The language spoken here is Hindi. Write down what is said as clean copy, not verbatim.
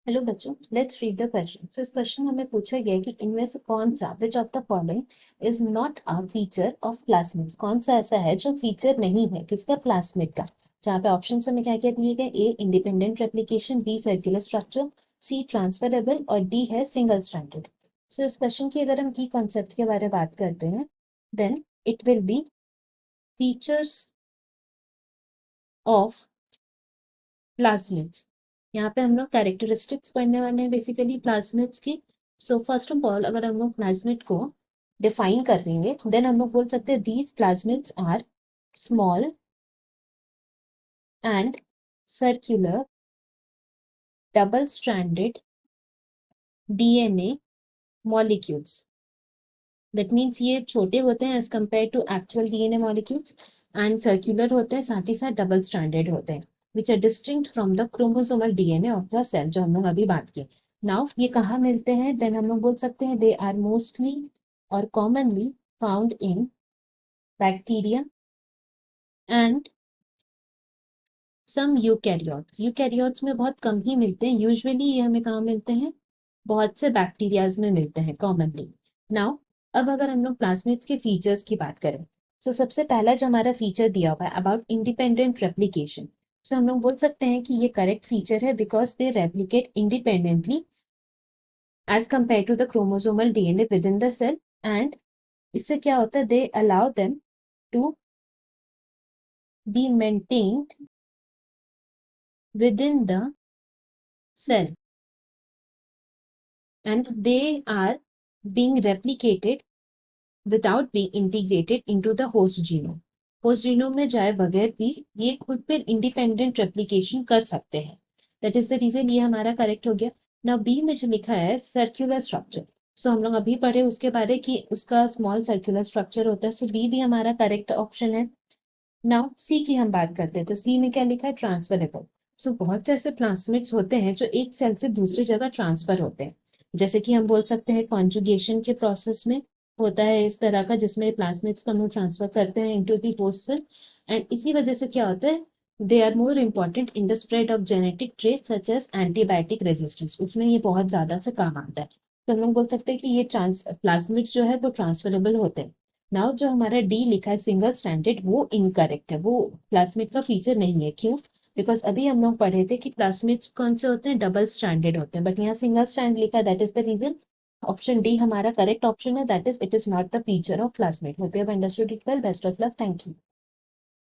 हेलो बच्चों, लेट्स रीड द क्वेश्चन। इस क्वेश्चन में हमें पूछा गया है कि इनमें से कौन सा which of the following is not a feature of plasmids. कौन सा ऐसा है जो फीचर नहीं है किसका, प्लाज्मिड का। जहाँ पे ऑप्शन हमें क्या क्या दिए गए, A independent replication, B circular structure, C transferable और डी है सिंगल स्ट्रैंडेड। सो इस क्वेश्चन की अगर हम की कॉन्सेप्ट के बारे में बात करते हैं, then it will be features of plasmids. यहाँ पे हम लोग कैरेक्टरिस्टिक्स पढ़ने वाले हैं बेसिकली प्लाज्मिड्स की। सो फर्स्ट ऑफ ऑल अगर हम लोग प्लाज्मिड को डिफाइन कर लेंगे, देन हम लोग बोल सकते हैं these plasmids are small and circular double stranded DNA molecules. That means ये छोटे होते हैं as compare to actual DNA molecules, and circular होते हैं, साथ ही साथ डबल स्ट्रैंडेड होते हैं, which are distinct from the chromosomal DNA of the cell, जो हम लोग अभी बात की। नाउ ये कहाँ मिलते हैं, देन हम लोग बोल सकते हैं दे आर मोस्टली और commonly found in bacteria and some eukaryotes. Eukaryotes में बहुत कम ही मिलते हैं, यूजुअली ये हमें कहाँ मिलते हैं, बहुत से बैक्टीरियाज में मिलते हैं कॉमनली। नाउ अब अगर हम लोग प्लाज्मिड्स के फीचर्स की बात करें, सो सबसे पहला जो हमारा फीचर दिया हुआ है अबाउट इंडिपेंडेंट रेप्लिकेशन, सो हम लोग बोल सकते हैं कि ये करेक्ट फीचर है because they replicate independently as compare to the chromosomal DNA within the cell, and इससे क्या होता है, they allow them to be maintained within the cell and they are being replicated without being integrated into the host genome. Host genome में जाए बगैर भी ये खुद पे इंडिपेंडेंट रेप्लिकेशन कर सकते हैं। दैट इज द रीजन ये हमारा करेक्ट हो गया। नाउ बी में जो लिखा है सर्कुलर स्ट्रक्चर, सो हम लोग अभी पढ़े उसके बारे कि उसका स्मॉल सर्कुलर स्ट्रक्चर होता है, सो बी भी हमारा करेक्ट ऑप्शन है। नाउ सी की हम बात करते हैं, तो सी में क्या लिखा है, ट्रांसफरेबल। सो बहुत से ऐसे प्लाज्मिड्स होते हैं जो एक सेल से दूसरी जगह ट्रांसफर होते हैं, जैसे कि हम बोल सकते हैं कॉन्जुगेशन के प्रोसेस में होता है इस तरह का, जिसमें प्लाज्मिड्स को हम लोग ट्रांसफर करते हैं into the host cell, and इसी वजह से क्या होता है, they are more important in the spread of genetic trait such as antibiotic resistance, उसमें ये बहुत ज्यादा से काम आता है। तो हम लोग बोल सकते हैं कि ये प्लाज्मिड्स जो है वो ट्रांसफरेबल होते हैं। नाउ जो हमारा डी लिखा है सिंगल स्टैंडर्ड, वो इनकरेक्ट है, वो प्लाज्मिड का फीचर नहीं है। क्यों? बिकॉज अभी हम लोग पढ़े थे कि प्लाज्मिड्स कौन से होते हैं, डबल स्टैंडर्ड होते हैं, बट यहाँ सिंगल स्टैंड लिखा है, that is the reason option D हमारा करेक्ट ऑप्शन है, that is it is not the feature of plasmid. Hope you have understood it well. Best of luck, thank you.